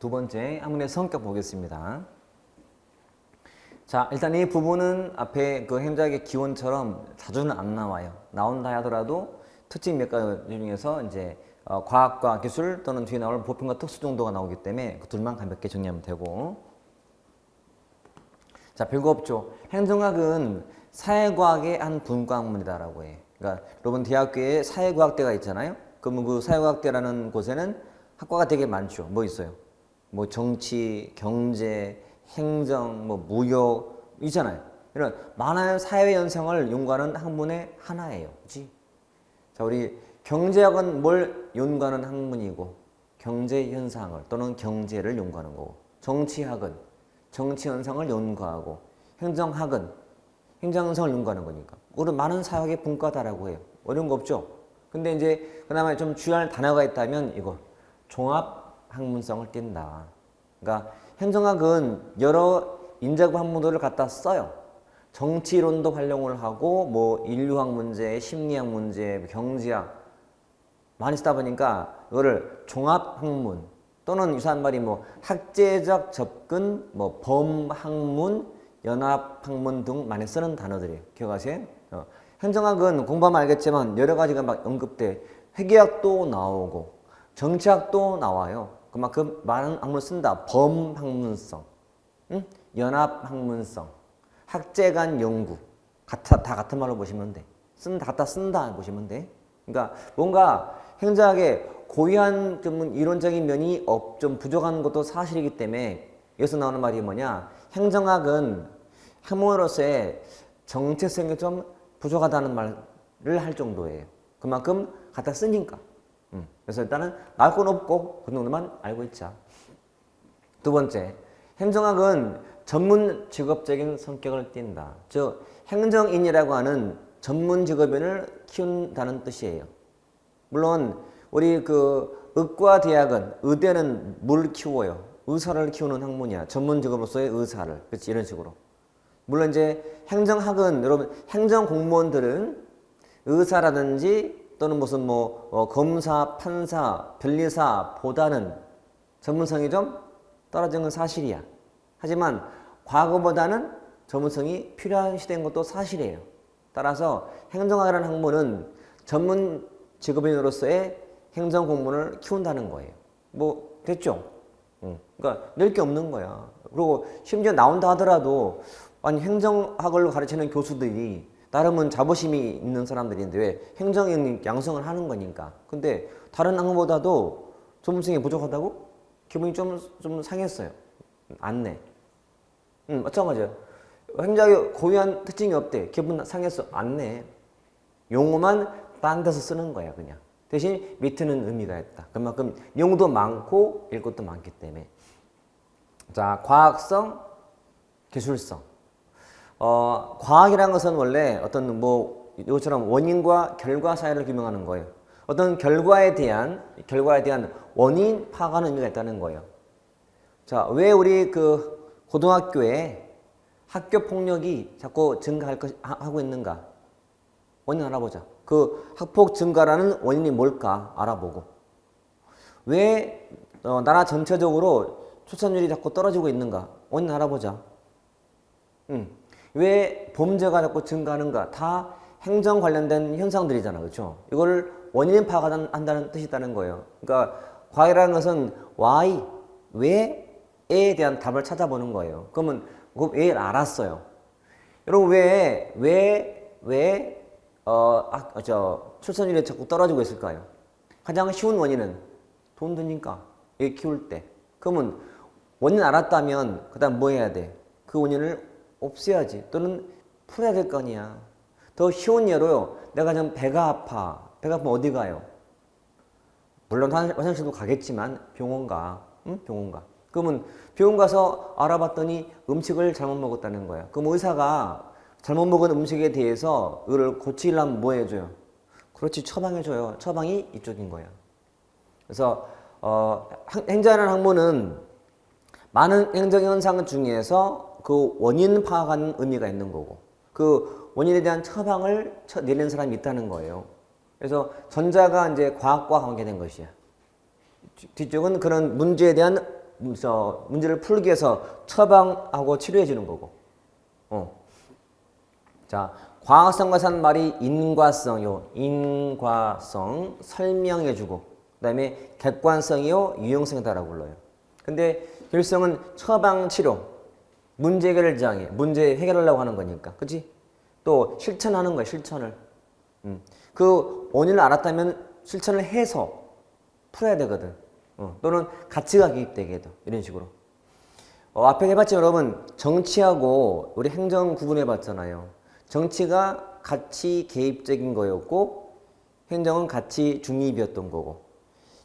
두 번째 학문의 성격 보겠습니다. 자, 일단 이 부분은 앞에 그 행자의 기원처럼 자주는 안 나와요. 나온다 하더라도 특징 몇 가지 중에서 이제 과학과 기술 또는 뒤에 나올 보편과 특수 정도가 나오기 때문에 그 둘만 가볍게 정리하면 되고. 자, 별거 없죠. 행정학은 사회과학의 한 분과학문이다라고 해. 그러니까 여러분 대학교에 사회과학대가 있잖아요. 그러면 그 사회과학대라는 곳에는 학과가 되게 많죠. 뭐 있어요? 뭐 정치, 경제, 행정, 뭐 무역 있잖아요. 이런 많은 사회 현상을 연구하는 학문의 하나예요. 그렇지? 자, 우리 경제학은 뭘 연구하는 학문이고 경제 현상을 또는 경제를 연구하는 거고, 정치학은 정치 현상을 연구하고, 행정학은 행정 현상을 연구하는 거니까 우리 많은 사학의 분과다라고 해요. 어려운 거 없죠? 근데 이제 그나마 좀 주의할 단어가 있다면 이거 종합 학문성을 띈다. 그러니까 행정학은 여러 인자구 학문들을 갖다 써요. 정치론도 활용을 하고 뭐 인류학 문제, 심리학 문제, 경제학 많이 쓰다 보니까 이거를 종합학문 또는 유사한 말이 뭐 학제적 접근, 뭐 범학문, 연합학문 등 많이 쓰는 단어들이에요. 기억하세요? 행정학은 공부하면 알겠지만 여러 가지가 막 언급돼. 회계학도 나오고 정치학도 나와요. 그만큼 많은 학문을 쓴다. 범학문성, 응? 연합학문성, 학제간 연구 다 같은 말로 보시면 돼. 갖다 쓴다 보시면 돼. 그러니까 뭔가 행정학의 고유한 좀 이론적인 면이 좀 부족한 것도 사실이기 때문에 여기서 나오는 말이 뭐냐? 행정학은 학문으로서의 정체성이 좀 부족하다는 말을 할 정도예요. 그만큼 갖다 쓰니까. 그래서 일단은 나올 건 없고 그 정도만 알고 있자. 두 번째, 행정학은 전문 직업적인 성격을 띈다. 즉 행정인이라고 하는 전문 직업인을 키운다는 뜻이에요. 물론 우리 그 의과대학은 의대는 뭘 키워요? 의사를 키우는 학문이야. 전문 직업으로서의 의사를. 그렇지, 이런 식으로. 물론 이제 행정학은 여러분 행정 공무원들은 의사라든지 또는 무슨 뭐 검사, 판사, 변리사보다는 전문성이 좀 떨어진 건 사실이야. 하지만 과거보다는 전문성이 필요한 시대인 것도 사실이에요. 따라서 행정학이라는 학문은 전문 직업인으로서의 행정 공무원을 키운다는 거예요. 뭐 됐죠? 그러니까 낼 게 없는 거야. 그리고 심지어 나온다 하더라도 아니 행정학을 가르치는 교수들이 나름은 자부심이 있는 사람들인데 왜 행정인 양성을 하는 거니까. 근데 다른 학문보다도 전문성이 부족하다고? 기분이 좀 상했어요. 안 내. 마찬가지야. 행정학의 고유한 특징이 없대. 기분 상했어. 안 내. 용어만 딴 데서 쓰는 거야 그냥. 대신 밑에는 의미가 있다. 그만큼 용도 많고 읽을 것도 많기 때문에. 자, 과학성, 기술성. 과학이라는 것은 원래 어떤 뭐 이것처럼 원인과 결과 사이를 규명하는 거예요. 어떤 결과에 대한 원인 파악하는 의미가 있다는 거예요. 자, 왜 우리 그 고등학교에 학교 폭력이 자꾸 하고 있는가? 원인 알아보자. 그 학폭 증가라는 원인이 뭘까 알아보고. 왜 나라 전체적으로 출산율이 자꾸 떨어지고 있는가? 원인 알아보자. 왜 범죄가 자꾸 증가하는가? 다 행정 관련된 현상들이잖아. 그렇죠? 이걸 원인 파악한다는 뜻이 있다는 거예요. 그러니까 과학이라는 것은 why, 왜에 대한 답을 찾아보는 거예요. 그러면 그 왜를 알았어요. 여러분 왜 출산율이 자꾸 떨어지고 있을까요? 가장 쉬운 원인은 돈 드니까. 애 키울 때. 그러면 원인 알았다면 그 다음 뭐 해야 돼? 그 원인을 없애야지. 또는 풀어야 될 거 아니야. 더 쉬운 예로요. 내가 지금 배가 아파. 배가 아프면 어디 가요? 물론 화장실도 가겠지만 병원 가. 응? 병원 가. 그러면 병원 가서 알아봤더니 음식을 잘못 먹었다는 거야. 그럼 의사가 잘못 먹은 음식에 대해서 이걸 고치려면 뭐 해줘요? 그렇지, 처방해줘요. 처방이 이쪽인 거야. 그래서 행정이라는 학문은 많은 행정현상 중에서 그 원인 파악하는 의미가 있는 거고 그 원인에 대한 처방을 내리는 사람이 있다는 거예요. 그래서 전자가 이제 과학과 관계된 것이야. 뒤쪽은 그런 문제에 대한 문제를 풀기 위해서 처방하고 치료해 주는 거고. 자, 과학성과 산 말이 인과성이요. 인과성 설명해 주고, 그다음에 객관성이요. 유용성이다라고 불러요. 근데 결성은 처방 치료, 문제 해결 장애, 문제 해결하려고 하는 거니까. 그렇지? 또 실천하는 거야, 실천을. 그 원인을 알았다면 실천을 해서 풀어야 되거든. 또는 가치가 개입되게 해도 이런 식으로. 앞에 해봤죠, 여러분. 정치하고 우리 행정 구분해 봤잖아요. 정치가 가치 개입적인 거였고 행정은 가치 중립이었던 거고.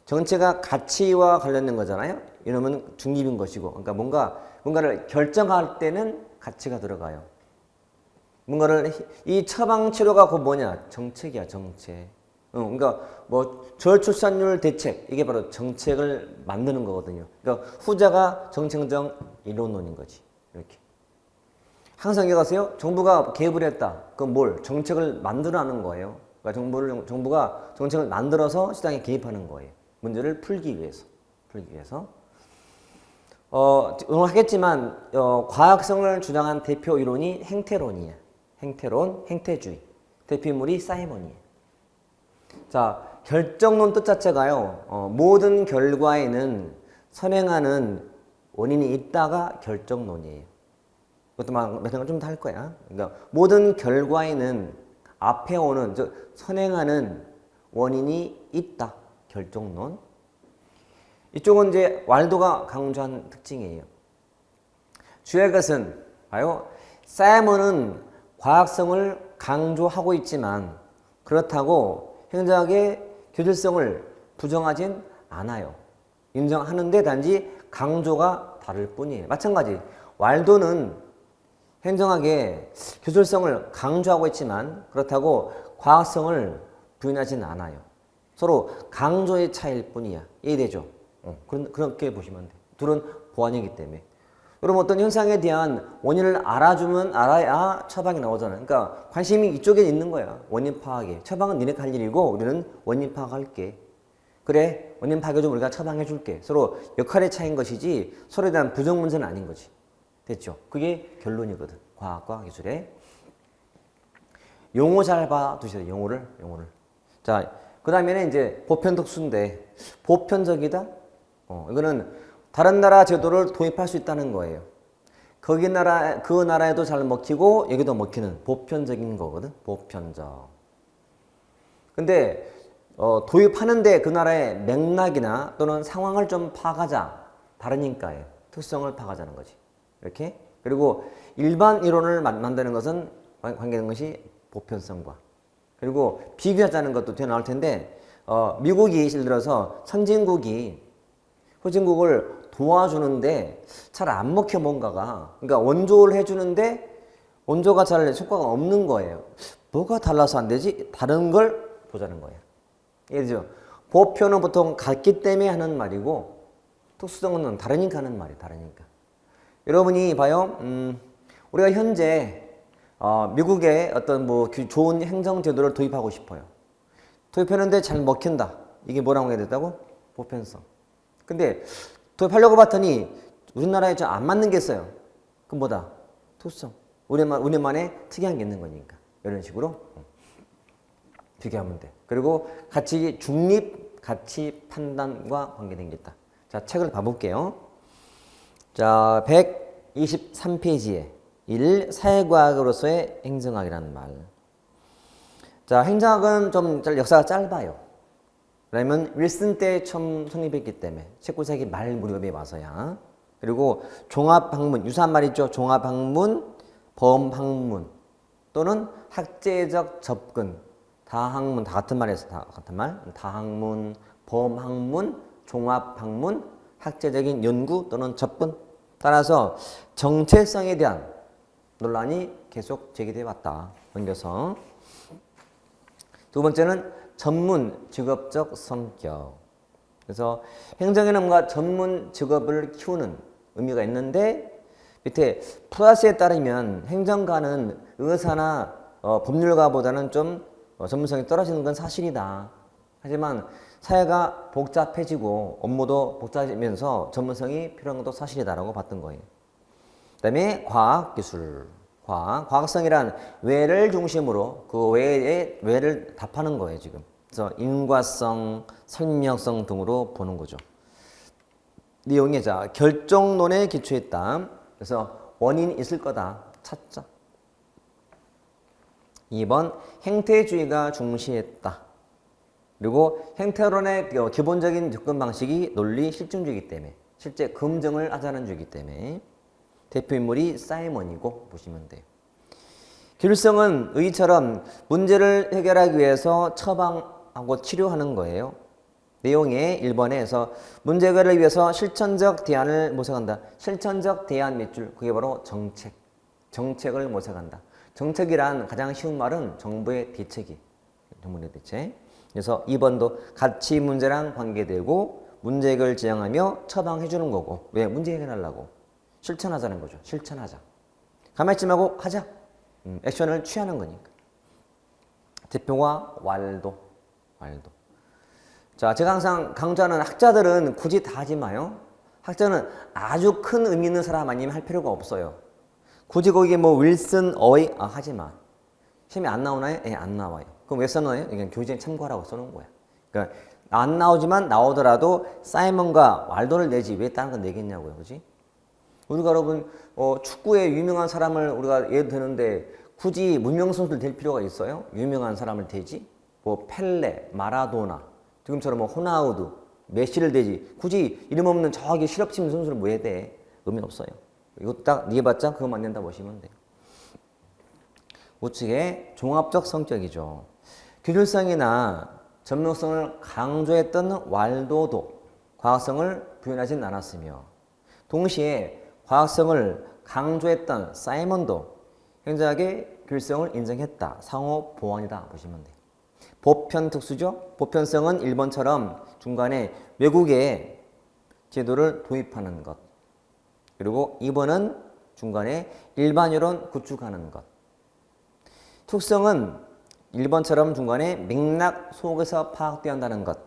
정치가 가치와 관련된 거잖아요. 이러면 중립인 것이고. 그러니까 뭔가를 결정할 때는 가치가 들어가요. 이 처방 치료가 그 뭐냐? 정책이야, 정책. 그러니까 뭐 저출산율 대책, 이게 바로 정책을 만드는 거거든요. 그러니까 후자가 정책적 이론론인 거지. 이렇게. 항상 기억하세요. 정부가 개입을 했다. 그럼 뭘? 정책을 만들어내는 거예요. 그러니까 정부가 정책을 만들어서 시장에 개입하는 거예요. 문제를 풀기 위해서. 오늘 하겠지만 과학성을 주장한 대표 이론이 행태론이에요. 행태론, 행태주의. 대표인물이 사이먼이에요. 자, 결정론 뜻 자체가요. 모든 결과에는 선행하는 원인이 있다가 결정론이에요. 이것도 몇 생각 좀 더 할 거야. 그러니까 모든 결과에는 앞에 오는 선행하는 원인이 있다. 결정론. 이쪽은 이제 왈도가 강조한 특징이에요. 주의 것은 봐요. 사이먼은 과학성을 강조하고 있지만 그렇다고 행정학의 교질성을 부정하진 않아요. 인정하는데 단지 강조가 다를 뿐이에요. 마찬가지 왈도는 행정학의 교질성을 강조하고 있지만 그렇다고 과학성을 부인하진 않아요. 서로 강조의 차이일 뿐이야. 이해되죠? 그렇게 보시면 돼. 둘은 보완이기 때문에. 그럼 어떤 현상에 대한 원인을 알아야 처방이 나오잖아요. 그러니까 관심이 이쪽에 있는 거야. 원인 파악에. 처방은 니네 할 일이고 우리는 원인 파악할게. 그래, 원인 파악해 좀 우리가 처방해 줄게. 서로 역할의 차이인 것이지 서로에 대한 부정 문제는 아닌 거지. 됐죠? 그게 결론이거든. 과학과 기술의. 용어 잘 봐두세요. 용어를. 자, 그 다음에는 이제 보편 특수인데 보편적이다? 이거는 다른 나라 제도를 도입할 수 있다는 거예요. 그 나라에도 잘 먹히고 여기도 먹히는 보편적인 거거든. 보편적. 근데 도입하는데 그 나라의 맥락이나 또는 상황을 좀 파악하자. 다르니까요. 특성을 파악하자는 거지. 이렇게. 그리고 일반 이론을 만드는 것은 관계되는 것이 보편성과. 그리고 비교하자는 것도 뒤에 나올 텐데 미국이 예를 들어서 선진국이 후진국을 도와주는데 잘 안 먹혀 뭔가가. 그러니까 원조를 해주는데 원조가 잘 효과가 없는 거예요. 뭐가 달라서 안 되지? 다른 걸 보자는 거예요. 예를 들어 보편은 보통 같기 때문에 하는 말이고 특수성은 다르니까 하는 말이에요. 다르니까. 여러분이 봐요. 우리가 현재 미국의 어떤 좋은 행정 제도를 도입하고 싶어요. 도입했는데 잘 먹힌다. 이게 뭐라고 해야 된다고? 보편성. 근데 도입하려고 봤더니 우리나라에 좀 안 맞는 게 있어요. 그럼 뭐다? 특수성. 우리만의 특이한 게 있는 거니까. 이런 식으로 비교하면 돼. 그리고 가치 판단과 관계된 게 있다. 자, 책을 봐볼게요. 자, 123페이지에 1. 사회과학으로서의 행정학이라는 말. 자, 행정학은 좀 역사가 짧아요. 왜냐면 윌슨 때 처음 성립했기 때문에 19세기 말 무렵에 와서야. 그리고 종합학문, 유사한 말 있죠. 종합학문, 범학문 또는 학제적 접근. 다학문, 다 같은 말에서 같은 말. 다학문, 범학문, 종합학문, 학제적인 연구 또는 접근. 따라서 정체성에 대한 논란이 계속 제기되어 왔다. 넘겨서. 두 번째는 전문 직업적 성격. 그래서 행정에는 뭔가 전문 직업을 키우는 의미가 있는데 밑에 플러스에 따르면 행정가는 의사나 법률가보다는 좀 전문성이 떨어지는 건 사실이다. 하지만 사회가 복잡해지고 업무도 복잡해지면서 전문성이 필요한 것도 사실이다라고 봤던 거예요. 그 다음에 과학기술. 과학성이란 외를 중심으로 그 외의 외를 답하는 거예요, 지금. 그래서 인과성, 설명성 등으로 보는 거죠. 내용이 자, 결정론에 기초했다. 그래서 원인이 있을 거다. 찾자. 2번 행태주의가 중시했다. 그리고 행태론의 기본적인 접근 방식이 논리 실증주의이기 때문에 실제 검증을 하자는 주의이기 때문에 대표 인물이 사이먼이고 보시면 돼요. 기술성은 의처럼 문제를 해결하기 위해서 처방하고 치료하는 거예요. 내용에 1번에서 문제 해결을 위해서 실천적 대안을 모색한다. 실천적 대안 몇 줄, 그게 바로 정책. 정책을 모색한다. 정책이란 가장 쉬운 말은 정부의 대책이. 정부의 대책. 그래서 2번도 가치 문제랑 관계되고 문제 해결을 지향하며 처방해 주는 거고. 왜? 문제 해결하려고. 실천하자는 거죠. 실천하자. 가만히 있지 말고 하자. 액션을 취하는 거니까. 대표가 왈도. 자, 제가 항상 강조하는 학자들은 굳이 다 하지 마요. 학자는 아주 큰 의미 있는 사람 아니면 할 필요가 없어요. 굳이 거기에 뭐 윌슨, 어이 하지 마. 시험에 안 나오나요? 예, 안 나와요. 그럼 왜 써놓아요? 이건 교재에 참고하라고 써놓은 거야. 그러니까 안 나오지만 나오더라도 사이먼과 왈도를 내지 왜 다른 건 내겠냐고요, 그지? 우리가 여러분 축구에 유명한 사람을 우리가 예를 드는데 굳이 무명 선수를 댈 필요가 있어요? 유명한 사람을 대지? 뭐 펠레, 마라도나, 지금처럼 뭐 호나우두, 메시를 대지. 굳이 이름 없는 저기 실업팀 선수를 왜 대? 의미 없어요. 이거 딱 니해봤자 그거만 낸다 보시면 돼요. 우측에 종합적 성격이죠. 기술성이나 전문성을 강조했던 왈도도 과학성을 부인하진 않았으며 동시에 과학성을 강조했던 사이먼도 현저하게 기술성을 인정했다. 상호 보완이다 보시면 돼요. 보편 특수죠. 보편성은 1번처럼 중간에 외국의 제도를 도입하는 것. 그리고 2번은 중간에 일반이론 구축하는 것. 특성은 1번처럼 중간에 맥락 속에서 파악되어야 한다는 것.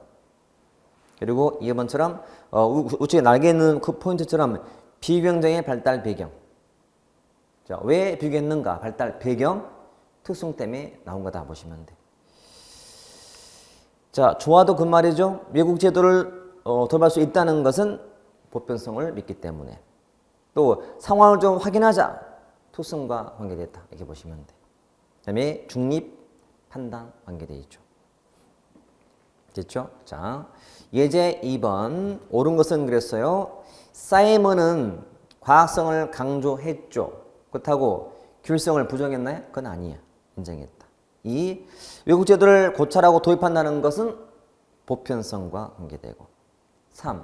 그리고 2번처럼 우측에 날개 있는 그 포인트처럼 비경쟁의 발달 배경. 자, 왜 비교했는가? 발달 배경, 특성 때문에 나온 거다 보시면 돼. 자, 좋아도 그 말이죠. 외국 제도를 도입할 수 있다는 것은 보편성을 믿기 때문에. 또 상황을 좀 확인하자. 특성과 관계됐다. 이렇게 보시면 돼. 그 다음에 중립, 판단 관계되어 있죠. 됐죠? 자, 예제 2번. 옳은 것은 그랬어요. 사이먼은 과학성을 강조했죠. 그렇다고 기술성을 부정했나요? 그건 아니에요. 인정했다. 2. 외국 제도를 고찰하고 도입한다는 것은 보편성과 관계되고. 3.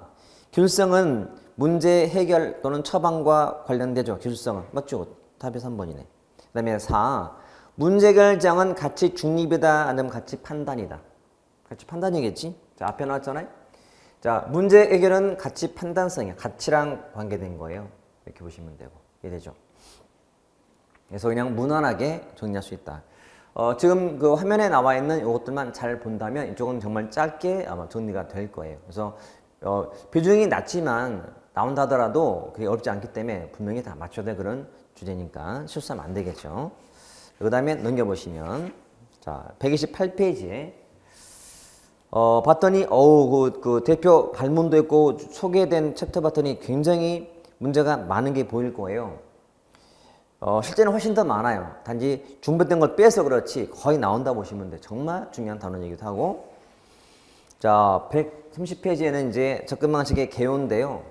기술성은 문제 해결 또는 처방과 관련되죠. 기술성은. 맞죠? 답이 3번이네. 그 다음에 4. 문제 해결장은 가치 중립이다 아니면 가치 판단이다. 가치 판단이겠지? 자, 앞에 나왔잖아요. 자, 문제 해결은 가치 판단성이야. 가치랑 관계된 거예요. 이렇게 보시면 되고. 이해되죠? 그래서 그냥 무난하게 정리할 수 있다. 지금 그 화면에 나와 있는 이것들만 잘 본다면 이쪽은 정말 짧게 아마 정리가 될 거예요. 그래서 비중이 낮지만 나온다 하더라도 그게 어렵지 않기 때문에 분명히 다 맞춰야 될 그런 주제니까 실수하면 안 되겠죠. 그 다음에 넘겨보시면 자 128페이지에 봤더니 그 대표 발문도 있고 소개된 챕터 봤더니 굉장히 문제가 많은 게 보일 거예요. 실제는 훨씬 더 많아요. 단지 준비된 걸 빼서 그렇지 거의 나온다 보시면 돼. 정말 중요한 단어이기도 하고. 자, 130페이지에는 이제 접근 방식의 개요인데요.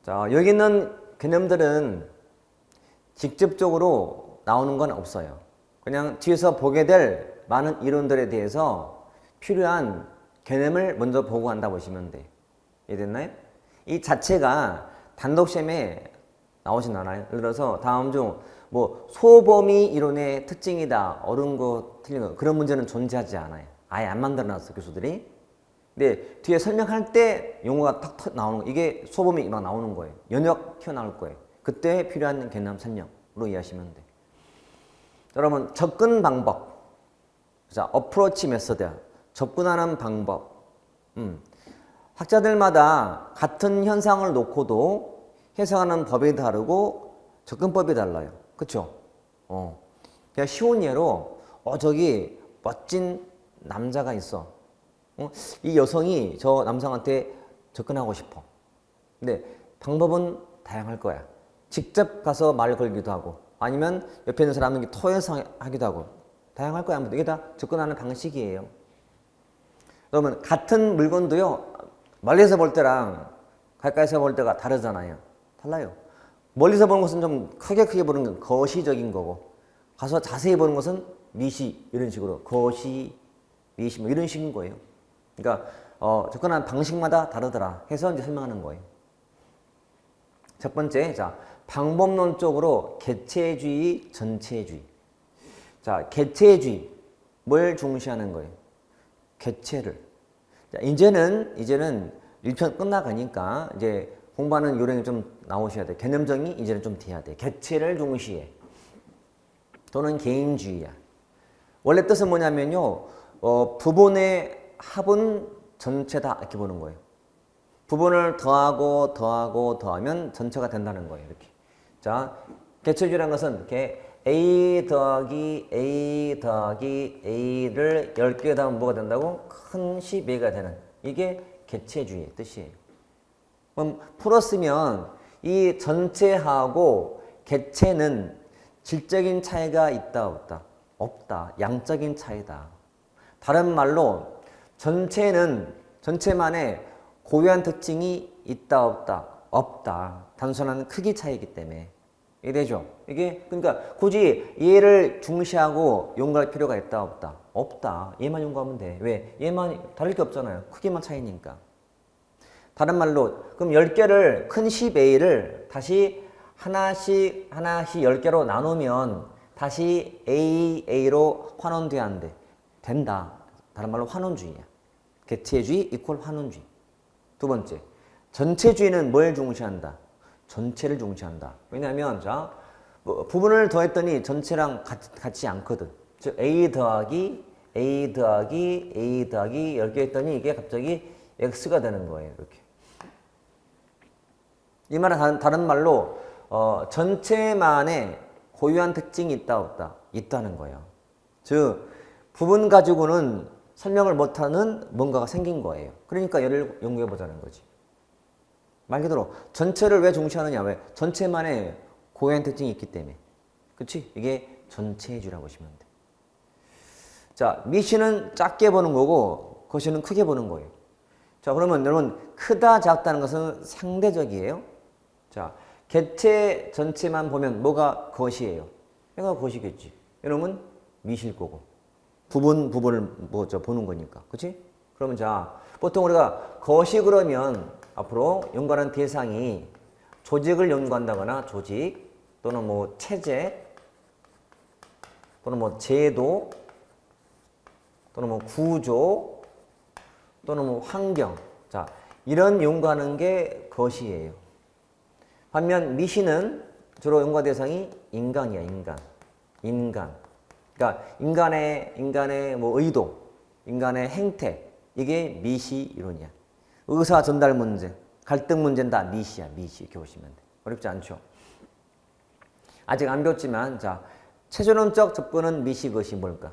자, 여기 있는 개념들은 직접적으로 나오는 건 없어요. 그냥 뒤에서 보게 될 많은 이론들에 대해서 필요한 개념을 먼저 보고 한다 보시면 돼. 이해됐나요? 이 자체가 단독 시험에 나오진 않아요. 예를 들어서 다음 중 뭐 소범위 이론의 특징이다. 옳은 거 틀린 거 그런 문제는 존재하지 않아요. 아예 안 만들어놨어 교수들이. 근데 뒤에 설명할 때 용어가 탁 나오는 거 이게 소범위 막 나오는 거예요. 연역 튀어나올 거예요. 그때 필요한 개념 설명으로 이해하시면 돼. 여러분 접근 방법. 자, 어프로치 메서드. 접근하는 방법. 학자들마다 같은 현상을 놓고도 해석하는 법이 다르고 접근법이 달라요. 그쵸? 그냥 쉬운 예로, 저기 멋진 남자가 있어. 이 여성이 저 남성한테 접근하고 싶어. 근데 방법은 다양할 거야. 직접 가서 말 걸기도 하고, 아니면 옆에 있는 사람에게 토해서 하기도 하고, 다양할 거야. 이게 다 접근하는 방식이에요. 그러면 같은 물건도요, 멀리서 볼 때랑 가까이서 볼 때가 다르잖아요. 달라요. 멀리서 보는 것은 좀 크게 보는 건 거시적인 거고, 가서 자세히 보는 것은 미시, 이런 식으로 거시, 미시 뭐 이런 식인 거예요. 그러니까 접근하는 방식마다 다르더라 해서 이제 설명하는 거예요. 첫 번째, 자, 방법론적으로 개체주의, 전체주의. 자, 개체주의 뭘 중시하는 거예요? 개체를. 자, 이제는 1편 끝나가니까 이제 공부하는 요령이 좀 나오셔야 돼. 개념정이 이제는 좀 돼야 돼. 개체를 중시해. 또는 개인주의야. 원래 뜻은 뭐냐면요, 부분의 합은 전체다 이렇게 보는 거예요. 부분을 더하면 전체가 된다는 거예요. 이렇게. 자, 개체주의라는 것은 이렇게 A 더하기 A를 10개 더하면 뭐가 된다고? 큰 10A가 되는. 이게 개체주의의 뜻이에요. 그럼 풀었으면 이 전체하고 개체는 질적인 차이가 있다 없다? 없다. 양적인 차이다. 다른 말로 전체만의 고유한 특징이 있다 없다? 없다. 단순한 크기 차이이기 때문에. 이래죠. 이게 그러니까 굳이 얘를 중시하고 연구할 필요가 있다 없다? 없다. 얘만 연구하면 돼. 왜? 얘만 다를 게 없잖아요. 크기만 차이니까. 다른 말로 그럼 10개를 큰 10A를 다시 하나씩 10개로 나누면 다시 A로 환원돼야 안 돼. 된다. 다른 말로 환원주의야. 개체주의 이퀄 환원주의. 두 번째, 전체주의는 뭘 중시한다? 전체를 중시한다. 왜냐하면 자, 부분을 더했더니 전체랑 같지 않거든. 즉 A 더하기 10개 했더니 이게 갑자기 X가 되는 거예요. 이렇게. 이 말은 다른 말로 전체만의 고유한 특징이 있다 없다? 있다는 거예요. 즉 부분 가지고는 설명을 못하는 뭔가가 생긴 거예요. 그러니까 얘를 연구해 보자는 거지. 말 그대로 전체를 왜 중시하느냐? 왜? 전체만의 고유한 특징이 있기 때문에. 그치? 이게 전체주의라고 보시면 돼. 자, 미시는 작게 보는 거고 거시는 크게 보는 거예요. 자, 그러면 여러분 크다 작다는 것은 상대적이에요. 자, 개체 전체만 보면 뭐가 거시예요? 얘가 거시겠지. 여러분 미실 거고 부분을 보는 거니까. 그치? 그러면 자, 보통 우리가 거시 그러면 앞으로 연구하는 대상이 조직을 연구한다거나 조직 또는 뭐 체제 또는 뭐 제도 또는 뭐 구조 또는 뭐 환경. 자, 이런 연구하는 게 거시예요. 반면 미시는 주로 연구 대상이 인간이야, 인간. 그러니까 인간의 뭐 의도, 인간의 행태, 이게 미시 이론이야. 의사 전달 문제, 갈등 문제는 다 미시야, 미시. 이렇게 보시면 돼. 어렵지 않죠? 아직 안 배웠지만, 자, 체존론적 접근은 미시 것이 뭘까?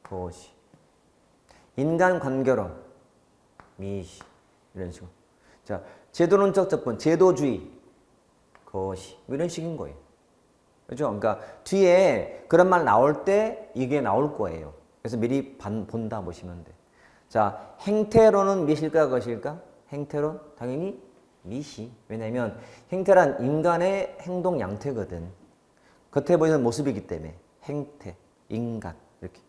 거시. 인간 관계론, 미시. 이런 식으로. 자, 제도론적 접근, 제도주의, 거시. 이런 식인 거예요. 그죠? 그러니까 뒤에 그런 말 나올 때 이게 나올 거예요. 그래서 미리 본다 보시면 돼. 자, 행태론은 미실까 것일까? 행태론? 당연히 미시. 왜냐면 행태란 인간의 행동 양태거든. 겉에 보이는 모습이기 때문에 행태, 인간 이렇게.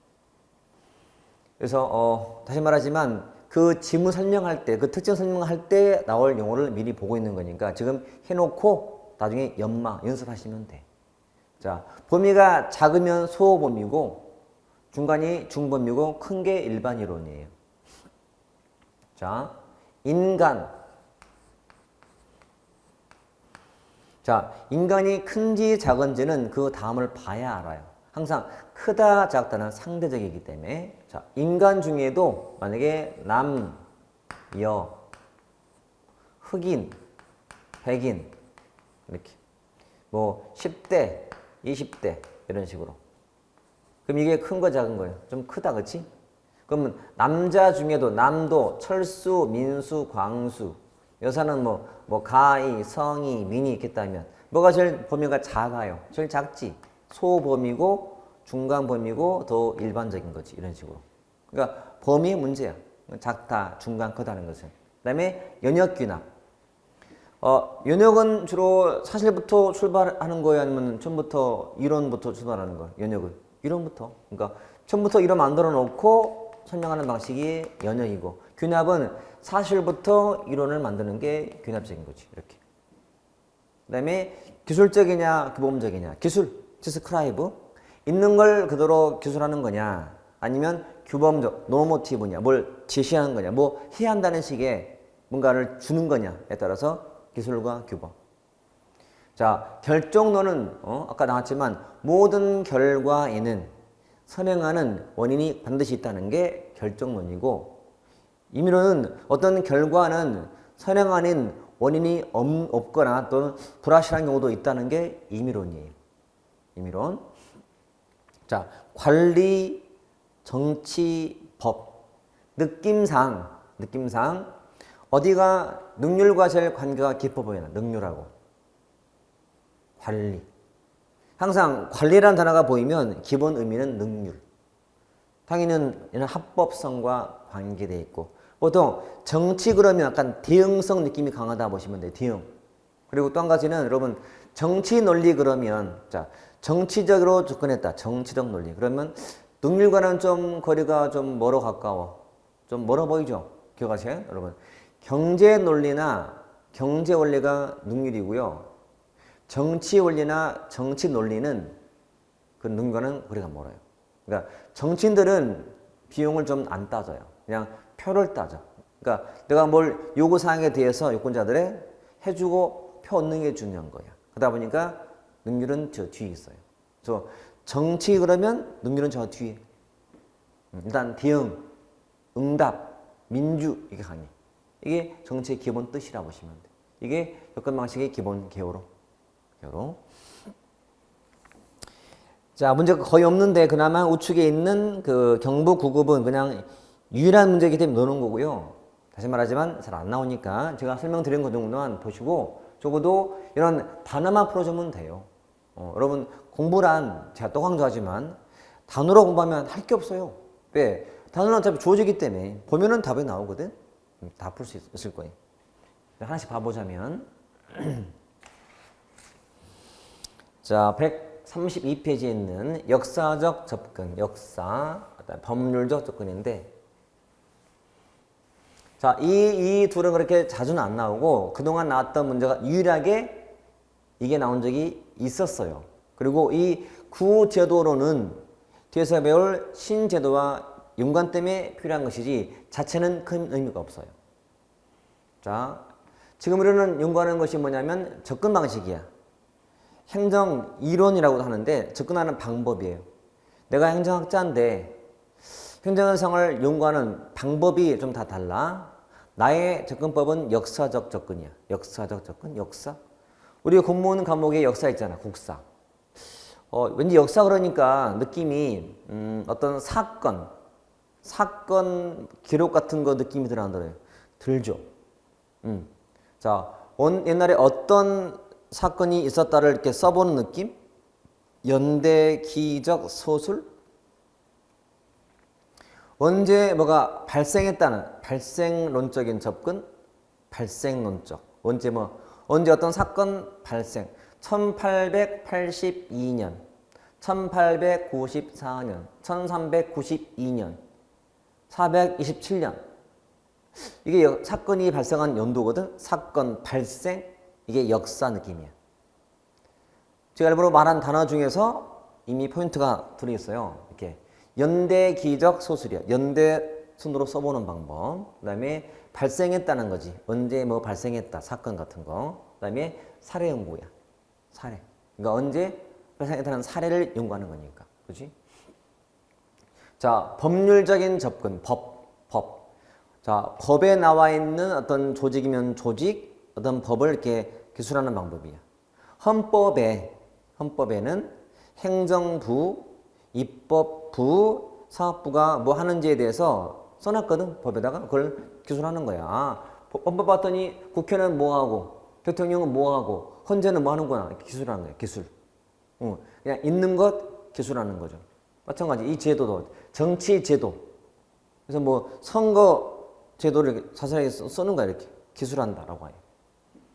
그래서 다시 말하지만 그 지문 설명할 때, 그 특징 설명할 때 나올 용어를 미리 보고 있는 거니까 지금 해놓고 나중에 연습하시면 돼. 자, 범위가 작으면 소범위고 중간이 중범위고 큰 게 일반 이론이에요. 자, 인간. 자, 인간이 큰지 작은지는 그 다음을 봐야 알아요. 항상 크다 작다는 상대적이기 때문에 자 인간 중에도 만약에 남, 여, 흑인, 백인 이렇게 뭐 10대, 20대 이런 식으로 그럼 이게 큰 거 작은 거예요? 좀 크다 그치? 그러면 남자 중에도 남도, 철수, 민수, 광수 여사는 뭐 가희, 성희, 민이 있겠다면 뭐가 제일 범위가 작아요? 제일 작지? 소범위고 중간 범위고 더 일반적인 거지 이런 식으로 그러니까 범위의 문제야 작다, 중간, 크다는 것은 그 다음에 연역균합 연역은 주로 사실부터 출발하는 거예요? 아니면 처음부터 이론부터 출발하는 거예요? 연역은? 이론부터 그러니까 처음부터 이론 만들어 놓고 설명하는 방식이 연역이고 균합은 사실부터 이론을 만드는 게 균합적인 거지 이렇게 그 다음에 기술적이냐 규범적이냐 기술, 디스크라이브 있는 걸 그대로 기술하는 거냐 아니면 규범적, 노모티브냐 뭘 제시하는 거냐 뭐 해야 한다는 식의 뭔가를 주는 거냐에 따라서 기술과 규범 자 결정론은 아까 나왔지만 모든 결과에는 선행하는 원인이 반드시 있다는 게 결정론이고 임의론은 어떤 결과는 선행 아닌 원인이 없거나 또는 불확실한 경우도 있다는 게 임의론이에요. 임의론. 자, 관리, 정치, 법. 느낌상 어디가 능률과 제일 관계가 깊어 보이나? 능률하고. 관리. 항상 관리라는 단어가 보이면 기본 의미는 능률. 당연히 이런 합법성과 관계되어 있고 보통 정치 그러면 약간 대응성 느낌이 강하다 보시면 돼요. 대응. 그리고 또 한 가지는 여러분 정치 논리 그러면 자 정치적으로 접근했다. 정치적 논리. 그러면 능률과는 좀 거리가 좀 멀어 가까워. 좀 멀어 보이죠? 기억하세요? 여러분. 경제 논리나 경제 원리가 능률이고요. 정치 원리나 정치 논리는 그 능률과는 거리가 멀어요. 그러니까 정치인들은 비용을 좀 안 따져요. 그냥 표를 따져. 그러니까 내가 뭘 요구사항에 대해서 유권자들의 해주고 표 얻는 게 중요한 거야. 그러다 보니까 능률은 저 뒤에 있어요. 그래서 정치 그러면 능률은 저 뒤에. 일단 대응, 응답, 민주 이게 강해. 이게 정치의 기본 뜻이라고 보시면 돼. 이게 접근 방식의 기본 개요로. 자, 문제가 거의 없는데 그나마 우측에 있는 그 경부 9급은 그냥 유일한 문제이기 때문에 넣는 거고요. 다시 말하지만 잘 안 나오니까 제가 설명드린 것 정도만 보시고 적어도 이런 단어만 풀어주면 돼요. 여러분 공부란 제가 또 강조하지만 단어로 공부하면 할 게 없어요. 왜? 단어는 어차피 주어지기 때문에 보면은 답이 나오거든. 다 풀 수 있을 거예요. 하나씩 봐보자면 자, 132페이지에 있는 역사적 접근, 역사, 법률적 접근인데 자, 이 둘은 그렇게 자주는 안 나오고 그동안 나왔던 문제가 유일하게 이게 나온 적이 있었어요. 그리고 이 구제도로는 뒤에서 배울 신제도와 연관 때문에 필요한 것이지 자체는 큰 의미가 없어요. 자, 지금 우리는 연구하는 것이 뭐냐면 접근 방식이야. 행정 이론이라고도 하는데 접근하는 방법이에요. 내가 행정학자인데 행정현상을 연구하는 방법이 좀 다 달라. 나의 접근법은 역사적 접근이야. 역사적 접근, 역사. 우리 공무원 과목에 역사 있잖아, 국사. 왠지 역사 그러니까 느낌이 어떤 사건 기록 같은 거 느낌이 들어 안 들어요? 들죠. 자, 옛날에 어떤 사건이 있었다를 이렇게 써보는 느낌? 연대기적 소술? 언제 뭐가 발생했다는 발생론적인 접근? 발생론적. 언제 어떤 사건 발생. 1882년, 1894년, 1392년, 427년. 이게 사건이 발생한 연도거든. 사건 발생. 이게 역사 느낌이야. 제가 일부러 말한 단어 중에서 이미 포인트가 들어있어요. 이렇게 연대기적 소술이야. 연대 순으로 써보는 방법. 그 다음에 발생했다는 거지. 언제 뭐 발생했다. 사건 같은 거. 그 다음에 사례 연구야. 사례. 그러니까 언제 발생했다는 사례를 연구하는 거니까. 그렇지? 자, 법률적인 접근, 법. 자, 법에 나와 있는 어떤 조직이면 조직, 어떤 법을 이렇게 기술하는 방법이야. 헌법에는 행정부, 입법부, 사업부가 뭐 하는지에 대해서 써놨거든. 법에다가 그걸 기술하는 거야. 헌법 봤더니 국회는 뭐 하고, 대통령은 뭐 하고, 헌재는 뭐 하는구나. 기술하는 거야. 기술. 그냥 있는 것 기술하는 거죠. 마찬가지 이 제도도 정치 제도. 그래서 뭐 선거 제도를 자세하게 쓰는 거야. 이렇게 기술한다라고 해요.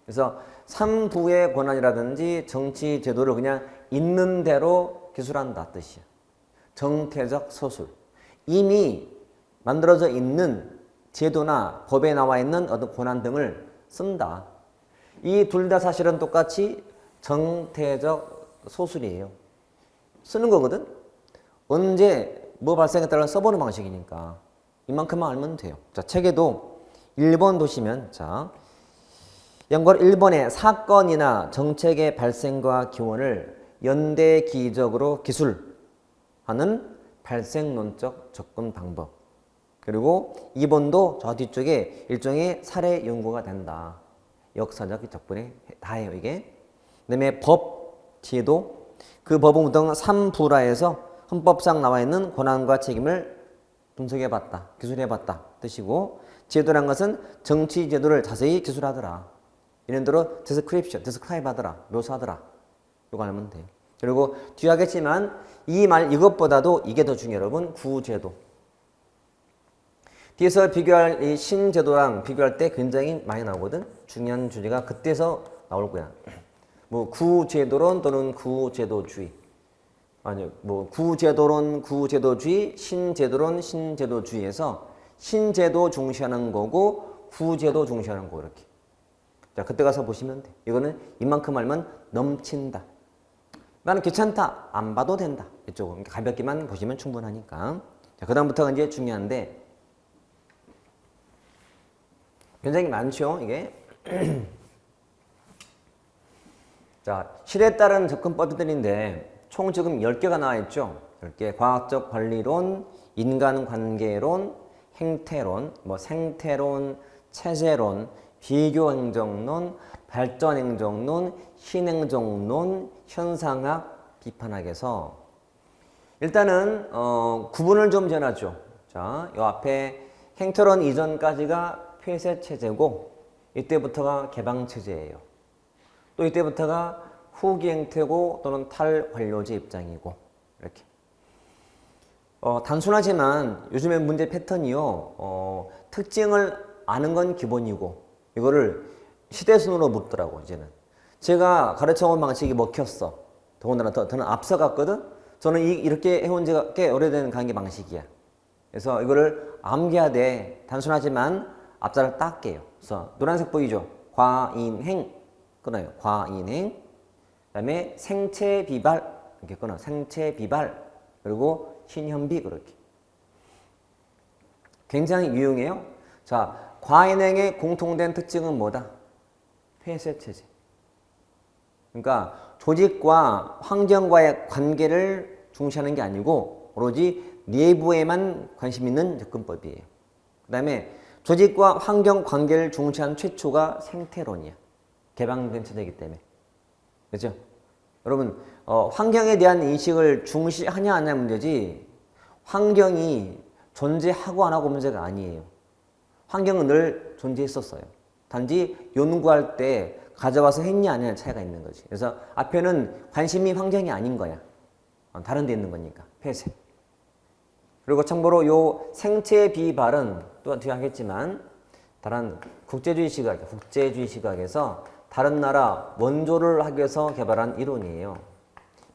그래서 3부의 권한이라든지 정치 제도를 그냥 있는 대로 기술한다 뜻이야. 정태적 서술. 이미 만들어져 있는 제도나 법에 나와 있는 어떤 권한 등을 쓴다. 이 둘 다 사실은 똑같이 정태적 소술이에요. 쓰는 거거든. 언제 뭐 발생했다를 써보는 방식이니까 이만큼만 알면 돼요. 자, 책에도 1번 보시면 자, 연관 1번에 사건이나 정책의 발생과 기원을 연대기적으로 기술하는 발생론적 접근 방법. 그리고 2번도 저 뒤쪽에 일종의 사례 연구가 된다. 역사적 접근에 다해요, 이게. 그 다음에 법, 제도, 그 법은 보통 3부라에서 헌법상 나와 있는 권한과 책임을 분석해봤다, 기술해봤다 뜻이고, 제도란 것은 정치 제도를 자세히 기술하더라. 이런 대로 디스크라이브 하더라, 묘사하더라. 이거 알면 돼요. 그리고 뒤에 하겠지만 이것보다도 이게 더 중요해요, 여러분. 구제도. 뒤에서 비교할 이 신제도랑 비교할 때 굉장히 많이 나오거든. 중요한 주제가 그때서 나올 거야. 뭐 구제도론 또는 구제도주의. 아니요, 뭐 구제도론, 구제도주의, 신제도론, 신제도주의에서 신제도 중시하는 거고 구제도 중시하는 거 이렇게. 자, 그때 가서 보시면 돼. 이거는 이만큼 알면 넘친다. 나는 귀찮다. 안 봐도 된다. 이쪽은 가볍게만 보시면 충분하니까. 자, 그다음부터가 이제 중요한데 굉장히 많죠, 이게. 자, 실에 따른 접근법들인데 총 지금 10개가 나와 있죠. 10개. 과학적 관리론, 인간관계론, 행태론, 뭐 생태론, 체제론, 비교행정론, 발전행정론, 신행정론, 현상학, 비판학에서 일단은 구분을 좀 지어놨죠. 자, 이 앞에 행태론 이전까지가 폐쇄체제고 이때부터가 개방체제예요. 또 이때부터가 후기 행태고 또는 탈관료제 입장이고 이렇게. 단순하지만 요즘의 문제 패턴이요. 특징을 아는 건 기본이고 이거를 시대순으로 묻더라고 이제는. 제가 가르쳐온 방식이 먹혔어. 더군다나 저는 앞서갔거든. 저는 이렇게 해온 지가 꽤 오래된 강의 방식이야. 그래서 이거를 암기해야 돼. 단순하지만 앞자를 닦게요. 그래서 노란색 보이죠? 과인행 끊어요. 과인행. 그다음에 생체비발 이렇게 끊어. 생체비발 그리고 신현비 그렇게. 굉장히 유용해요. 자, 과인행의 공통된 특징은 뭐다? 폐쇄체제. 그러니까 조직과 환경과의 관계를 중시하는 게 아니고 오로지 내부에만 관심 있는 접근법이에요. 그 다음에 조직과 환경 관계를 중시한 최초가 생태론이야. 개방된 체제이기 때문에. 그렇죠? 여러분, 환경에 대한 인식을 중시하냐 안 하냐 문제지 환경이 존재하고 안 하고 문제가 아니에요. 환경은 늘 존재했었어요. 단지 연구할 때 가져와서 했냐 안 했냐 차이가 있는 거지. 그래서 앞에는 관심이 환경이 아닌 거야. 다른 데 있는 거니까. 폐쇄. 그리고 참고로 요 생체 비발은 또 뒤에 하겠지만 다른 국제주의 시각에서 다른 나라 원조를 하기 위해서 개발한 이론이에요.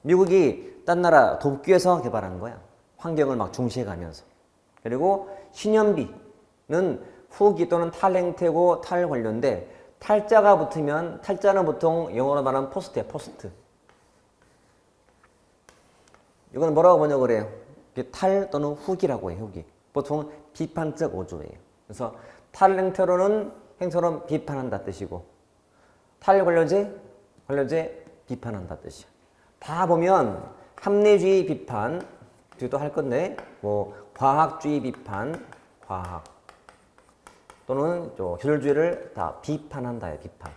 미국이 딴 나라 돕기 위해서 개발한 거야. 환경을 막 중시해가면서. 그리고 신현비는 후기 또는 탈행태고 탈관료인데 탈자가 붙으면 탈자는 보통 영어로 말하면 포스트야. 포스트. 이건 뭐라고 번역을 해요? 탈 또는 후기라고 해요. 후기. 보통 비판적 어조예요. 그래서 탈행태로는 행태론 비판한다 뜻이고 탈관료제, 관료제 비판한다 뜻이야. 다 보면 합리주의 비판, 뒤도 할 건데, 뭐, 과학주의 비판, 과학. 또는 기술주의를 다 비판한다, 비판.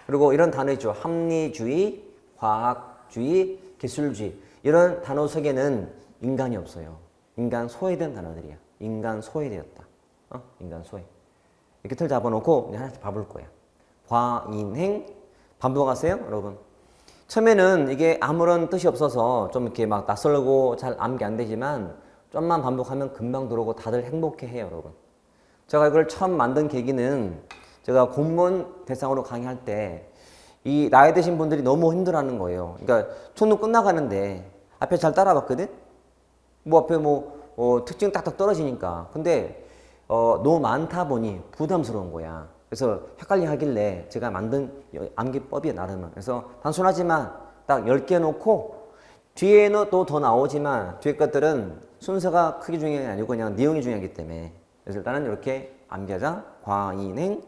그리고 이런 단어 있죠. 합리주의, 과학주의, 기술주의. 이런 단어 속에는 인간이 없어요. 인간 소외된 단어들이야. 인간 소외되었다. 인간 소외. 이렇게 틀 잡아놓고 이제 하나씩 봐볼 거야. 과인행. 반복하세요, 여러분. 처음에는 이게 아무런 뜻이 없어서 좀 이렇게 막 낯설고 잘 암기 안 되지만 좀만 반복하면 금방 들어오고 다들 행복해 해요, 여러분. 제가 이걸 처음 만든 계기는 제가 공무원 대상으로 강의할 때 이 나이 드신 분들이 너무 힘들어하는 거예요. 그러니까 초능 끝나가는데 앞에 잘 따라봤거든? 뭐 앞에 특징 딱딱 떨어지니까. 근데 너무 많다 보니 부담스러운 거야. 그래서 헷갈려 하길래 제가 만든 암기법이 나름은. 그래서 단순하지만 딱 10개 놓고 뒤에는 또 더 나오지만 뒤에 것들은 순서가 크게 중요한 게 아니고 그냥 내용이 중요하기 때문에. 그래서 일단은 이렇게 암기하자. 과인행,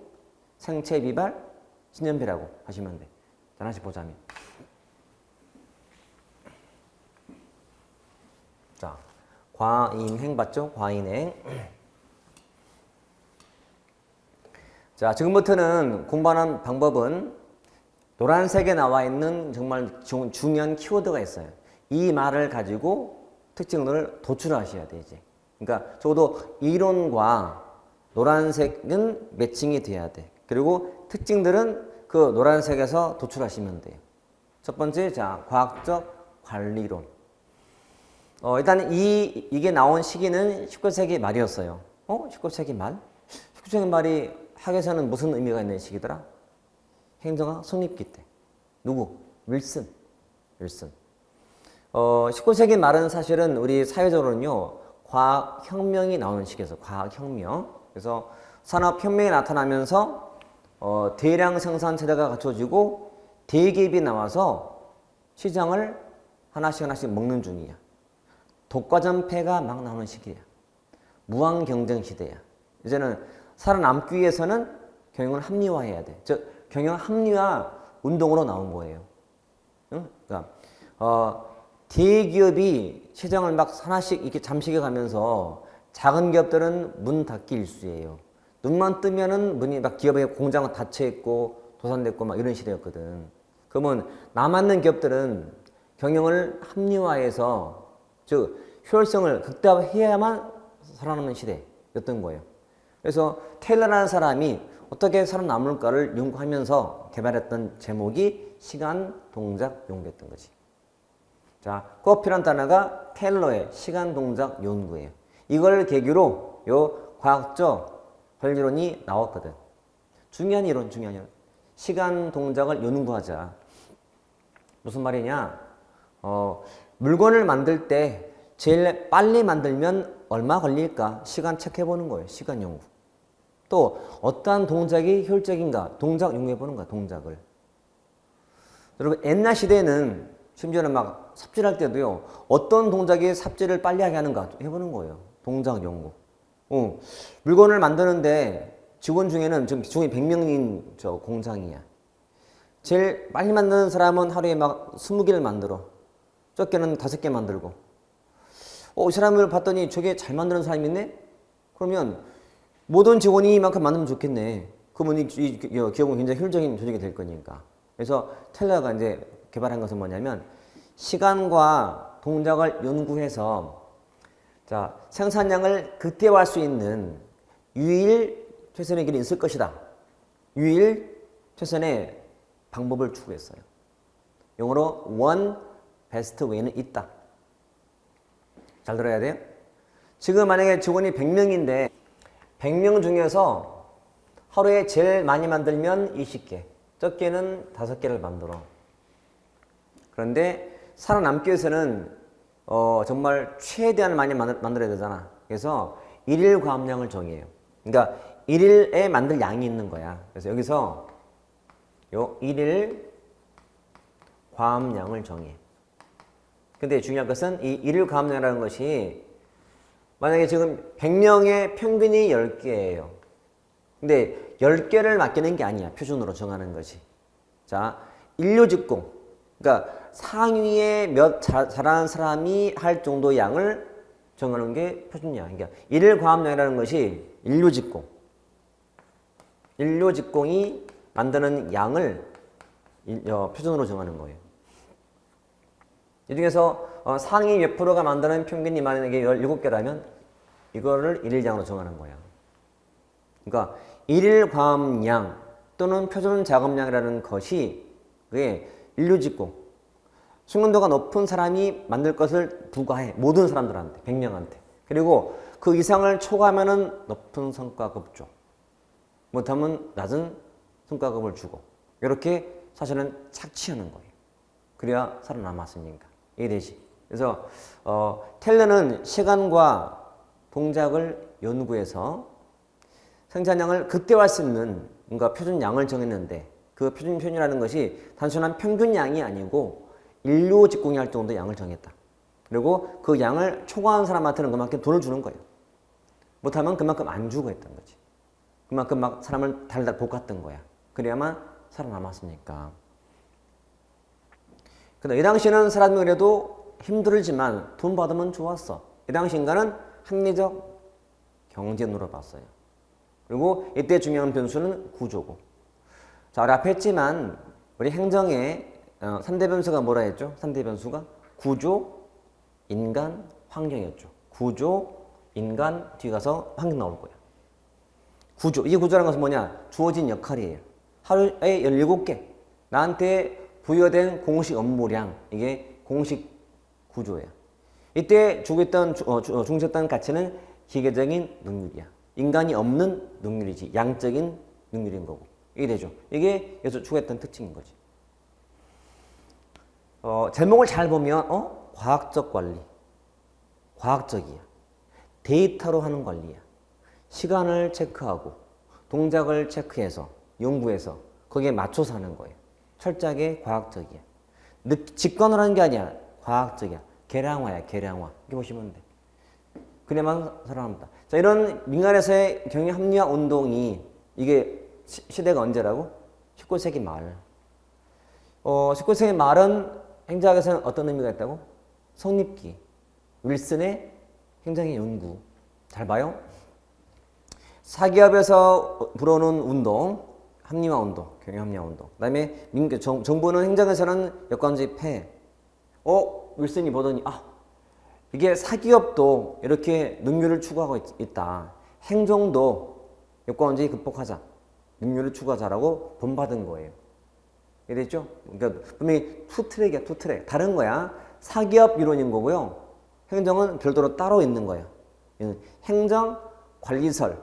생체비발, 신연비라고 하시면 돼. 하나씩 보자면. 자, 과인행 봤죠? 과인행. 자, 지금부터는 공부하는 방법은 노란색에 나와 있는 정말 중요한 키워드가 있어요. 이 말을 가지고 특징을 도출하셔야 돼, 이제. 그러니까 적어도 이론과 노란색은 매칭이 돼야 돼. 그리고 특징들은 그 노란색에서 도출하시면 돼요. 첫 번째, 자, 과학적 관리론. 일단 이게 나온 시기는 19세기 말이었어요. 19세기 말? 19세기 말이 학에서는 무슨 의미가 있는 시기더라? 행정학 성립기 때. 누구? 윌슨. 19세기 말은 사실은 우리 사회적으로는요, 과학혁명이 나오는 시기였어요. 과학혁명. 그래서 산업혁명이 나타나면서 대량 생산 체제가 갖춰지고 대기업이 나와서 시장을 하나씩 먹는 중이야. 독과점폐가 막 나오는 시기야. 무한 경쟁 시대야. 이제는 살아남기 위해서는 경영을 합리화해야 돼. 즉 경영 합리화 운동으로 나온 거예요. 응? 그러니까 대기업이 시장을 막 하나씩 이렇게 잠식해 가면서 작은 기업들은 문 닫기 일쑤예요. 눈만 뜨면은 문이 막 기업의 공장은 닫혀 있고 도산됐고 막 이런 시대였거든. 그러면 남았는 기업들은 경영을 합리화해서 즉 효율성을 극대화해야만 살아남는 시대였던 거예요. 그래서 테일러라는 사람이 어떻게 살아남을까를 연구하면서 개발했던 제목이 시간, 동작, 연구였던 거지. 자, 꼭 필요한 단어가 테일러의 시간, 동작, 연구예요. 이걸 계기로 요 과학적 관리론이 나왔거든. 중요한 이론. 시간, 동작을 연구하자. 무슨 말이냐? 물건을 만들 때 제일 빨리 만들면 얼마 걸릴까? 시간 체크해보는 거예요. 시간 연구. 또 어떠한 동작이 효율적인가? 동작 연구해보는 거야. 동작을. 여러분 옛날 시대에는 심지어는 막 삽질할 때도요. 어떤 동작이 삽질을 빨리 하게 하는가? 해보는 거예요. 동작 연구. 물건을 만드는데 직원 중에는 지금 중에 100명인 공장이야. 제일 빨리 만드는 사람은 하루에 막 20개를 만들어. 적게는 5개 만들고. 이 사람을 봤더니 저게 잘 만드는 사람이 있네? 그러면 모든 직원이 이만큼 만들면 좋겠네. 그러면 이 기업은 굉장히 효율적인 조직이 될 거니까. 그래서 텔러가 이제 개발한 것은 뭐냐면 시간과 동작을 연구해서 자, 생산량을 극대화할 수 있는 유일 최선의 길이 있을 것이다. 유일 최선의 방법을 추구했어요. 영어로 one best way는 있다. 잘 들어야 돼요. 지금 만약에 직원이 100명인데 100명 중에서 하루에 제일 많이 만들면 20개, 적게는 5개를 만들어. 그런데 살아남기 위해서는 정말 최대한 많이 만들어야 되잖아. 그래서 일일 과업량을 정해요. 그러니까 일일에 만들 양이 있는 거야. 그래서 여기서 요 일일 과업량을 정해. 근데 중요한 것은 이 일일 과업량이라는 것이 만약에 지금 100명의 평균이 10개예요. 근데 10개를 맡기는 게 아니야. 표준으로 정하는 것이. 자, 인류직공. 그러니까 상위에 잘하는 사람이 할 정도 양을 정하는 게 표준량. 그러니까 일일 과업량이라는 것이 인류직공이 만드는 양을 표준으로 정하는 거예요. 이 중에서 상위 몇 프로가 만드는 평균이 만약에 17개라면 이거를 일일량으로 정하는 거야. 그러니까 일일 과업량 또는 표준 작업량이라는 것이 그게 인류직공, 숙련도가 높은 사람이 만들 것을 부과해. 모든 사람들한테, 100명한테. 그리고 그 이상을 초과하면은 높은 성과급 줘. 못하면 낮은 성과급을 주고. 이렇게 사실은 착취하는 거예요. 그래야 살아남았으니까. 이해되지? 그래서 텔러는 시간과 동작을 연구해서 생산량을 극대화할 수 있는 뭔가 표준량을 정했는데 그 표준이라는 것이 단순한 평균량이 아니고 인류 직공이 할 정도 양을 정했다. 그리고 그 양을 초과한 사람한테는 그만큼 돈을 주는 거예요. 못하면 그만큼 안 주고 했던 거지. 그만큼 막 사람을 달달 볶았던 거야. 그래야만 살아남았으니까. 근데 이 당시는 사람이 그래도 힘들지만 돈 받으면 좋았어. 이 당시 인간은 합리적 경쟁으로 봤어요. 그리고 이때 중요한 변수는 구조고. 자, 우리 앞에 했지만 우리 행정의 3대 변수가 뭐라 했죠? 3대 변수가 구조, 인간, 환경이었죠. 구조, 인간, 뒤에 가서 환경 나올 거야. 구조, 이 구조라는 것은 뭐냐? 주어진 역할이에요. 하루에 17개. 나한테 부여된 공식 업무량, 이게 공식 구조예요. 이때 중시했던 가치는 기계적인 능률이야. 인간이 없는 능률이지. 양적인 능률인 거고. 이게 되죠. 이게 여기서 추구했던 특징인 거지. 제목을 잘 보면 과학적 관리. 과학적이야. 데이터로 하는 관리야. 시간을 체크하고 동작을 체크해서 연구해서 거기에 맞춰서 하는 거예요. 철저하게 과학적이야. 직관을 하는 게 아니야. 과학적이야. 계량화야. 계량화. 이렇게 보시면 돼. 그래야만 살아남다. 자, 이런 민간에서의 경영 합리화 운동이 이게 시대가 언제라고? 19세기 말. 19세기 말은 행정학에서는 어떤 의미가 있다고? 성립기. 윌슨의 행정의 연구. 잘 봐요. 사기업에서 불어오는 운동, 합리화 운동, 경영 합리화 운동. 그 다음에 정부는 행정에서는 여건주의 폐해. 윌슨이 보더니 이게 사기업도 이렇게 능률을 추구하고 있다. 행정도 여건주의 극복하자. 능률을 추구하자라고 본받은 거예요. 이해됐죠? 그러니까 분명히 투 트랙. 다른 거야. 사기업 이론인 거고요. 행정은 별도로 따로 있는 거야. 행정, 관리설.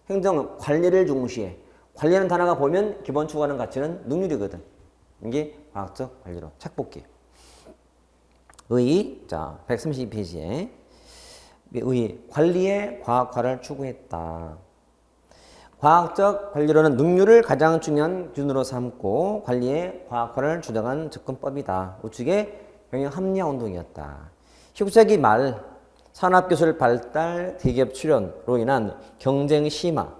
행정 관리를 중시해. 관리하는 단어가 보면 기본 추구하는 가치는 능률이거든. 이게 과학적 관리론. 책 볼게요. 자, 132페이지에 관리의 과학화를 추구했다. 과학적 관리론은 능률을 가장 중요한 기준으로 삼고 관리의 과학화를 주장한 접근법이다. 우측의 경영 합리화 운동이었다. 19세기 말 산업기술 발달, 대기업 출현으로 인한 경쟁 심화,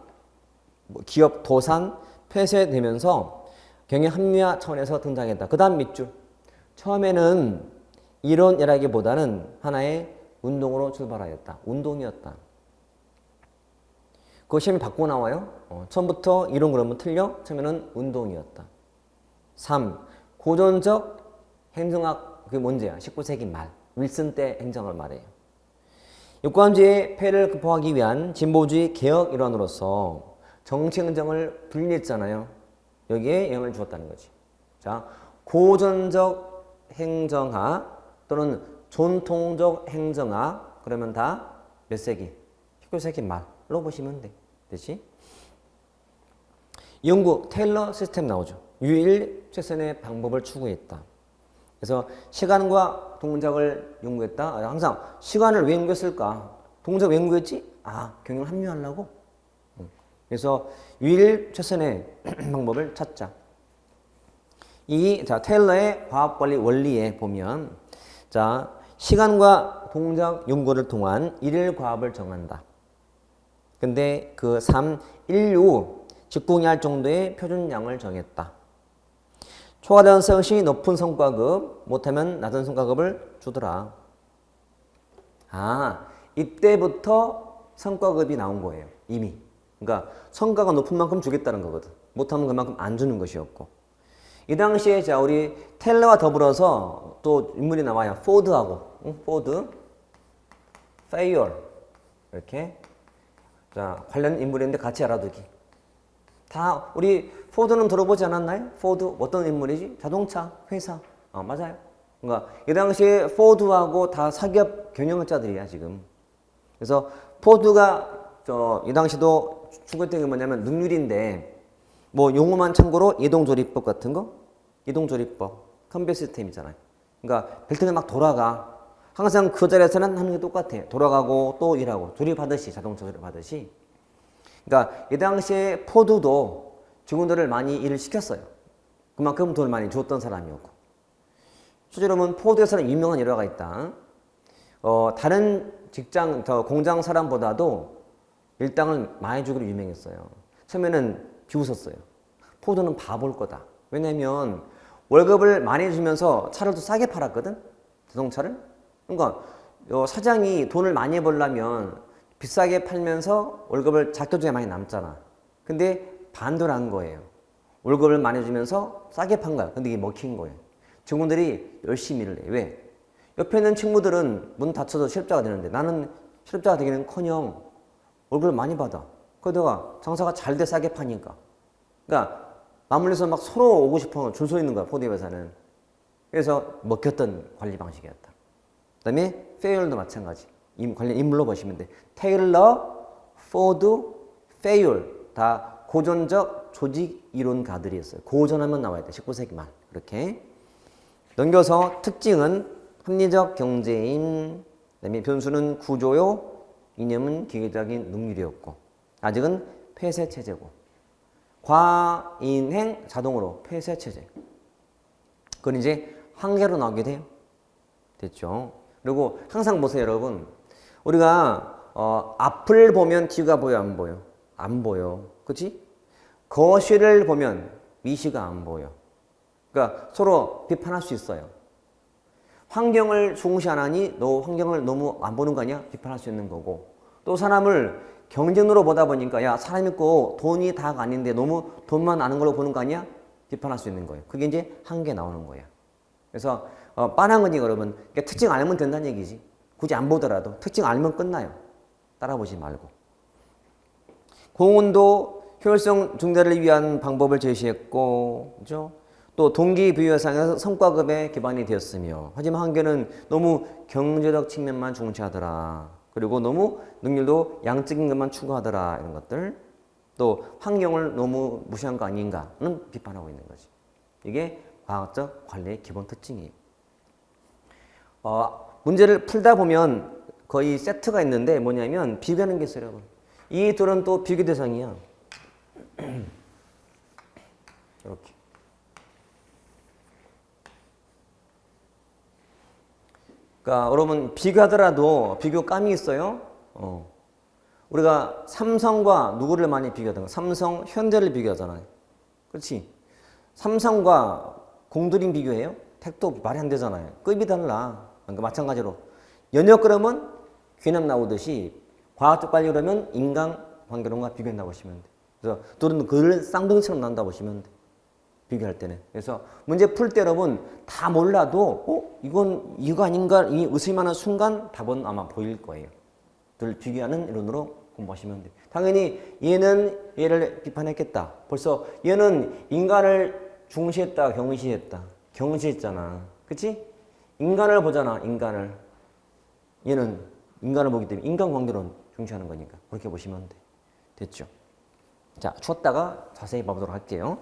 기업 도산, 폐쇄되면서 경영 합리화 차원에서 등장했다. 그 다음 밑줄. 처음에는 이론이라기보다는 하나의 운동으로 출발하였다. 운동이었다. 그거 시험에 받고 나와요. 처음부터 이론 그러면 틀려? 처음에는 운동이었다. 3. 고전적 행정학, 그게 문제야. 19세기 말. 윌슨 때 행정을 말해요. 유권주의 폐해를 극복하기 위한 진보주의 개혁 일환으로서 정치행정을 분리했잖아요. 여기에 영향을 주었다는 거지. 자, 고전적 행정학 또는 전통적 행정학, 그러면 다 몇 세기? 19세기 말로 보시면 돼. 됐지? 연구, 테일러 시스템 나오죠. 유일 최선의 방법을 추구했다. 그래서 시간과 동작을 연구했다. 항상 시간을 왜 연구했을까? 동작 왜 연구했지? 경영 합리화하려고. 그래서 유일 최선의 방법을 찾자. 자, 테일러의 과학관리 원리에 보면, 자, 시간과 동작 연구를 통한 일일 과업을 정한다. 근데 그 3, 인류 직공이 할 정도의 표준량을 정했다. 초과된 것이 높은 성과급, 못하면 낮은 성과급을 주더라. 아, 이때부터 성과급이 나온 거예요. 이미. 그러니까 성과가 높은 만큼 주겠다는 거거든. 못하면 그만큼 안 주는 것이었고. 이 당시에 자 우리 텔러와 더불어서 또 인물이 나와요. 포드하고 포드, 페이얼 이렇게 자 관련 인물인데 같이 알아두기. 다 우리 포드는 들어보지 않았나요? 포드 어떤 인물이지? 자동차 회사. 맞아요. 그러니까 이 당시에 포드하고 다 사기업 경영자들이야 지금. 그래서 포드가 이 당시도 추구했던 게 뭐냐면 능률인데 뭐 용어만 참고로 이동조리법 같은 거, 이동조리법, 컨베이어 시스템이잖아요. 그러니까 벨트가 막 돌아가. 항상 그 자리에서는 하는 게 똑같아. 돌아가고 또 일하고 조립하듯이 자동차 조립하듯이. 그러니까 이 당시에 포드도 직원들을 많이 일을 시켰어요. 그만큼 돈을 많이 줬던 사람이었고. 실제로 보면 포드에서는 유명한 일화가 있다. 다른 직장, 공장 사람보다도 일당을 많이 주기로 유명했어요. 처음에는 비웃었어요. 포드는 바볼 거다. 왜냐면 월급을 많이 주면서 차를 또 싸게 팔았거든? 자동차를? 그러니까 사장이 돈을 많이 벌려면 비싸게 팔면서 월급을 작게 줘야 많이 남잖아. 근데 반대로 한 거예요. 월급을 많이 주면서 싸게 판 거야. 근데 이게 먹힌 거예요. 직원들이 열심히 일을 해. 왜? 옆에 있는 친구들은 문 닫혀서 실업자가 되는데 나는 실업자가 되기는커녕 월급을 많이 받아. 그러다가 장사가 잘 돼 싸게 파니까. 그러니까 맞물려서 막 서로 오고 싶어 줄 서 있는 거야. 포드 회사는. 그래서 먹혔던 관리 방식이었다. 그 다음에 페이얼도 마찬가지. 관련 인물로 보시면 돼. 테일러, 포드, 페이얼 다 고전적 조직 이론가들이었어요. 고전하면 나와야 돼. 19세기 말. 이렇게. 넘겨서 특징은 합리적 경제인, 그다음에 변수는 구조요, 이념은 기계적인 능률이었고, 아직은 폐쇄 체제고, 과인행 자동으로 폐쇄 체제. 그건 이제 한계로 나오게 돼요. 됐죠? 그리고 항상 보세요, 여러분. 우리가 앞을 보면 뒤가 보여, 안 보여? 안 보여. 그렇지? 거실을 보면 미시가 안 보여. 그러니까 서로 비판할 수 있어요. 환경을 중시 안 하니 너 환경을 너무 안 보는 거 아니야? 비판할 수 있는 거고. 또 사람을 경쟁으로 보다 보니까 야 사람 있고 돈이 다가 아닌데 너무 돈만 아는 걸로 보는 거 아니야? 비판할 수 있는 거예요. 그게 이제 한계 나오는 거야. 그래서 빤한 거지 여러분. 그러니까 특징 알면 된다는 얘기지. 굳이 안 보더라도 특징 알면 끝나요. 따라보지 말고. 공훈도 효율성 증대를 위한 방법을 제시했고, 그죠? 또 동기부여상에서 성과급에 기반이 되었으며, 하지만 한계는 너무 경제적 측면만 중시하더라. 그리고 너무 능률도 양적인 것만 추구하더라. 이런 것들. 또 환경을 너무 무시한 거 아닌가는 비판하고 있는 거지. 이게 과학적 관리의 기본 특징이에요. 문제를 풀다 보면 거의 세트가 있는데 뭐냐면 비교하는 게 있어요, 여러분. 이 둘은 또 비교 대상이야. 이렇게. 그러니까 여러분 비교하더라도 비교감이 있어요. 우리가 삼성과 누구를 많이 비교하던가? 삼성, 현대를 비교하잖아요. 그렇지? 삼성과 공드림 비교해요? 택도 말이 안 되잖아요. 급이 달라. 그러니까 마찬가지로 연역 그러면 귀남 나오듯이 과학적 관리 그러면 인간 관계론과 비교한다고 보시면 돼. 그래서 둘은 글 쌍둥이처럼 나온다고 보시면 돼. 비교할 때는. 그래서 문제 풀 때 여러분 다 몰라도 이건 이거 아닌가 이 의심하는 순간 답은 아마 보일 거예요. 둘 비교하는 이론으로 공부하시면 돼. 당연히 얘는 얘를 비판했겠다. 벌써 얘는 인간을 중시했다, 경시했다. 경시했잖아. 그치? 인간을 보잖아, 인간을. 얘는 인간을 보기 때문에 인간관계론 중시하는 거니까. 그렇게 보시면 돼. 됐죠? 자, 추웠다가 자세히 봐보도록 할게요.